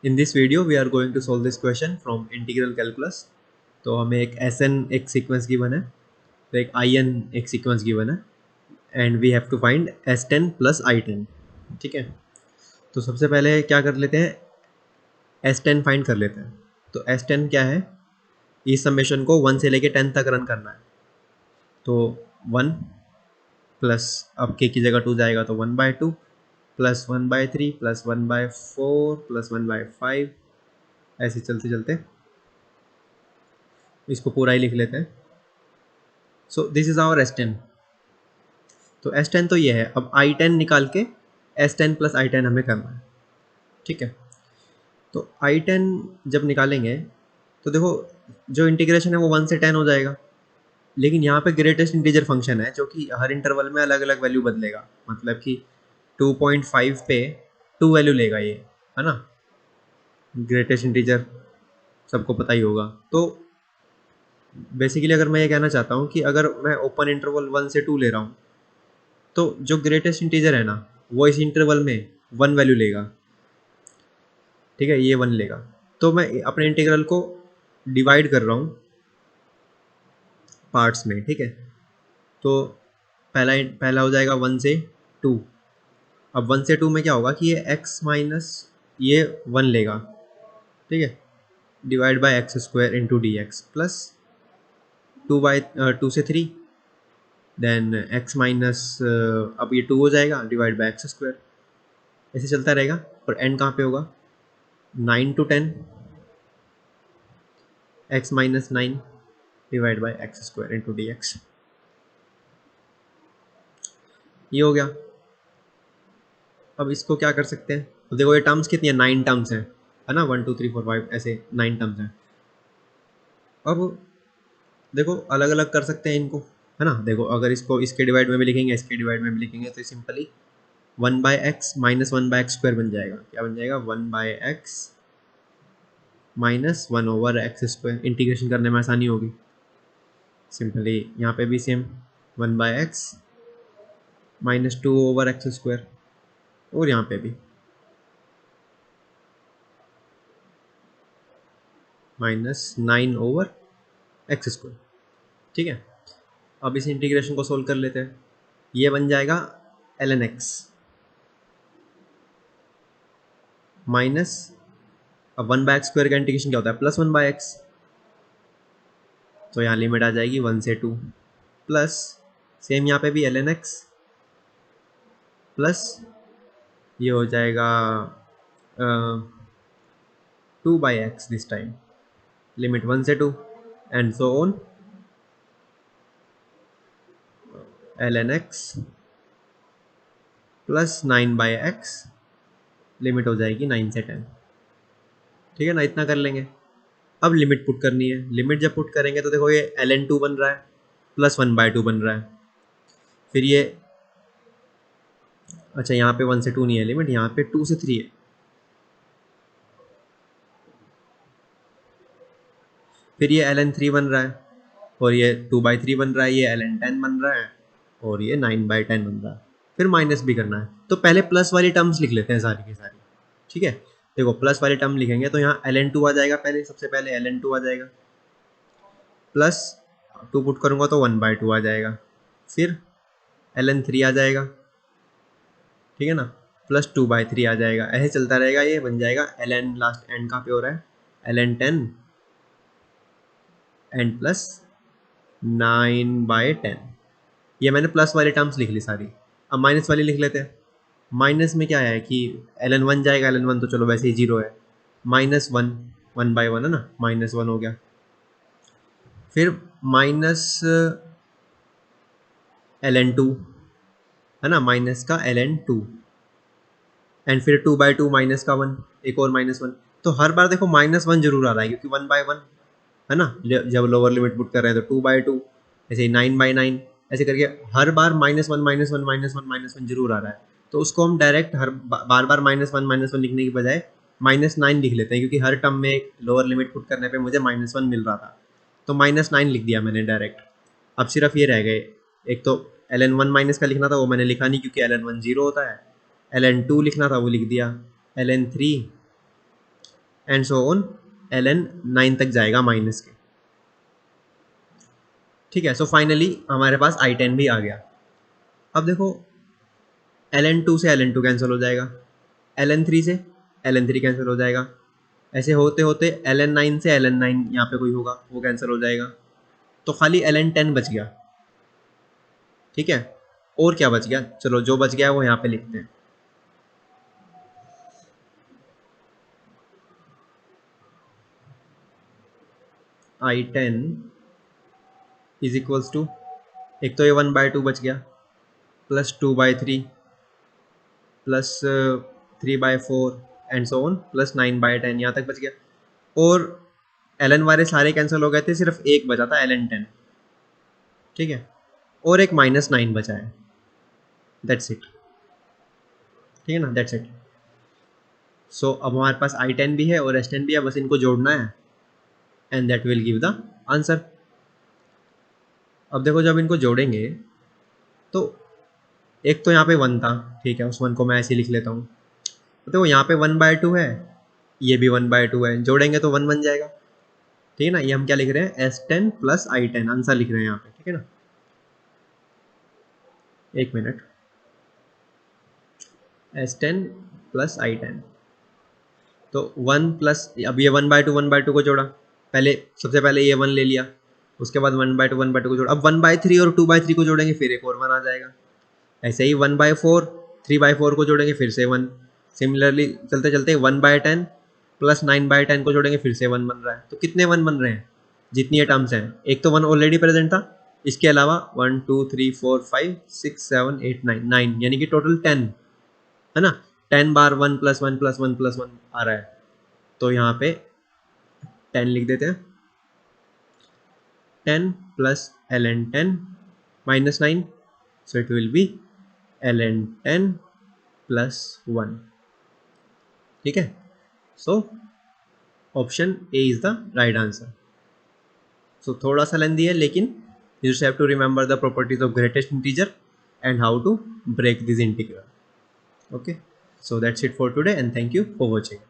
In this video we are going to solve this question from integral calculus. तो हमें एक Sn एक sequence given है, तो एक In एक सीक्वेंस गिवन है and we have to find S10 plus I10. ठीक है, तो सबसे पहले क्या कर लेते हैं, S10 फाइंड कर लेते हैं. तो S10 क्या है, इस समेशन को 1 से लेके 10 तक रन करना है. तो 1 प्लस अब k की जगह 2 जाएगा तो 1/2 प्लस 1/3 प्लस 1/4 प्लस 1/5, ऐसे चलते चलते इसको पूरा ही लिख लेते हैं. So this is our S10. तो S10 तो ये है. अब I10 निकाल के S10 प्लस I10 हमें करना है. ठीक है, तो I10 जब निकालेंगे तो देखो जो इंटीग्रेशन है वो 1 से 10 हो जाएगा, लेकिन यहाँ पे ग्रेटेस्ट इंटीजर फंक्शन है जो कि हर इंटरवल में अलग अलग वैल्यू बदलेगा. मतलब कि 2.5 पे 2 वैल्यू लेगा ये, है ना. ग्रेटेस्ट इंटीजर सबको पता ही होगा. तो बेसिकली अगर मैं ये कहना चाहता हूँ कि अगर मैं ओपन इंटरवल 1 से 2 ले रहा हूँ तो जो ग्रेटेस्ट इंटीजर है ना वो इस इंटरवल में 1 वैल्यू लेगा. ठीक है, ये 1 लेगा. तो मैं अपने इंटीग्रल को डिवाइड कर रहा हूँ पार्ट्स में. ठीक है, तो पहला हो जाएगा 1 से 2. अब 1 से 2 में क्या होगा कि ये x माइनस ये 1 लेगा. ठीक है, divide by x square into D x plus 2 से 3, देन x माइनस अब ये 2 हो जाएगा डिवाइड बाय एक्स स्क्वायर. ऐसे चलता रहेगा और एंड कहाँ पे होगा, 9 to 10 x minus 9 divide by x square into D x. ये हो गया. अब इसको क्या कर सकते हैं, तो देखो ये टर्म्स कितनी है, 9 टर्म्स हैं, है ना. 1 2 3 4 5 ऐसे 9 टर्म्स हैं. अब देखो अलग अलग कर सकते हैं इनको, है ना. देखो अगर इसको इसके डिवाइड में भी लिखेंगे इसके डिवाइड में भी लिखेंगे तो simply 1/x minus 1/x square बन जाएगा. क्या बन जाएगा, 1/x minus 1/x square. Integration करने में आसानी होगी. सिंपली यहाँ पे भी same 1/x minus 2/x square, और यहाँ पे भी माइनस 9/x स्क्वायर. ठीक है, अब इस इंटीग्रेशन को सोल्व कर लेते हैं. ये बन जाएगा ln x माइनस, अब 1/x स्क्वायर का इंटीग्रेशन क्या होता है, प्लस 1/x. तो यहाँ लिमिट आ जाएगी 1 से 2 प्लस सेम यहाँ पे भी ln x प्लस ये हो जाएगा 2/x दिस टाइम, लिमिट 1 से 2 and so on ln x plus 9/x, limit हो जाएगी 9 से 10. ठीक है ना, इतना कर लेंगे. अब लिमिट पुट करनी है. लिमिट जब पुट करेंगे तो देखो ये ln2 बन रहा है प्लस 1/2 बन रहा है. फिर ये अच्छा यहाँ पे 1 से 2 नहीं है लिमिट, यहाँ पे 2 से 3 है. फिर ये ln3 बन रहा है और ये 2/3 बन रहा है. ये ln10 बन रहा है और ये 9/10 बन रहा है. फिर माइनस भी करना है. तो पहले प्लस वाली टर्म्स लिख लेते हैं सारी की सारी. ठीक है, देखो प्लस वाली टर्म लिखेंगे तो यहाँ ln2 आ जाएगा. पहले सबसे पहले ln2 आ जाएगा, प्लस 2 पुट करूँगा तो 1/2 आ जाएगा. फिर ln3 आ जाएगा. ठीक है ना, प्लस 2/3 आ जाएगा. ऐसे चलता रहेगा. ये बन जाएगा ln लास्ट एंड कहाँ पे हो रहा है, ln10 एंड प्लस 9/10. ये मैंने प्लस वाली टर्म्स लिख ली सारी. अब माइनस वाली लिख लेते हैं. माइनस में क्या है कि ln1 जाएगा. ln1 तो चलो वैसे ही 0 है. -1 1/1 है ना, -1 हो गया. फिर माइनस ln2 है ना, माइनस का ln2 एंड फिर 2/2 माइनस का 1, एक और -1. तो हर बार देखो -1 जरूर आ रहा है क्योंकि 1/1 है ना. जब लोअर लिमिट पुट कर रहे हैं तो 2/2, ऐसे ही 9/9, ऐसे करके हर बार -1 -1 -1 -1 जरूर आ रहा है. तो उसको हम डायरेक्ट हर बार बार -1 लिखने की बजाय -9 लिख लेते हैं, क्योंकि हर टर्म में एक लोअर लिमिट पुट करने पे मुझे -1 मिल रहा था. तो -9 लिख दिया मैंने डायरेक्ट. अब सिर्फ ये रह गए, एक तो ln1 माइनस का लिखना था वो मैंने लिखा नहीं क्योंकि ln1 0 होता है. ln2 लिखना था वो लिख दिया. ln3 and so on ln 9 तक जाएगा माइनस के। ठीक है, सो फाइनली हमारे पास i10 भी आ गया। अब देखो ln2 से ln2 कैंसिल हो जाएगा, ln3 से ln3 कैंसिल हो जाएगा, ऐसे होते होते ln9 से ln9 यहाँ पे कोई होगा वो कैंसिल हो जाएगा, तो खाली ln10 बच गया। ठीक है, और क्या बच गया, चलो जो बच गया वो यहाँ पे लिखते हैं। i10 इज इक्वल्स टू, एक तो ये 1/2 बच गया, plus 2/3 plus 3/4 and so on plus 9/10 यहाँ तक बच गया। और ln वाले सारे कैंसिल हो गए थे, सिर्फ एक बचा था ln10। ठीक है, और एक -9 बचा है, दैट्स इट। ठीक है ना, दैट्स इट। सो अब हमारे पास i10 भी है और s10 भी है, बस इनको जोड़ना है and that will give the answer. अब देखो जब इनको जोड़ेंगे तो एक तो यहाँ पे 1 था, ठीक है, उस 1 को मैं ऐसे लिख लेता हूँ। तो देखो यहाँ पे 1/2 है, ये भी 1/2 है, जोड़ेंगे तो 1 बन जाएगा। ठीक है ना, ये हम क्या लिख रहे हैं, s10 प्लस i10 आंसर लिख रहे हैं यहाँ पे। ठीक है ना, एक मिनट, s10 प्लस i10, तो 1 प्लस, अब ये 1/2 को जोड़ा, पहले सबसे पहले ये 1 ले लिया, उसके बाद 1/2 को जोड़ा, अब 1/3 और 2/3 को जोड़ेंगे फिर एक और 1 आ जाएगा। ऐसे ही 1/4 3/4 को जोड़ेंगे फिर से 1, सिमिलरली चलते चलते 1/10 प्लस 9/10 को जोड़ेंगे फिर से 1 बन रहा है। तो कितने 1 बन रहे हैं, जितनी ये टर्म्स हैं, एक तो 1 ऑलरेडी प्रेजेंट था, इसके अलावा 1 2 3 4 5 6 7 8 9 यानी कि टोटल 10 है ना। 10 बार 1 प्लस 1 प्लस 1 प्लस 1 आ रहा है, तो यहाँ पे 10 लिख देते हैं, 10 plus ln10 minus 9, so it will be ln10 plus 1। ठीक है, so option A is the right answer. So थोड़ा सा लेंदी है, लेकिन you just have to remember the properties of greatest integer and how to break this integral. Okay, so that's it for today and thank you for watching.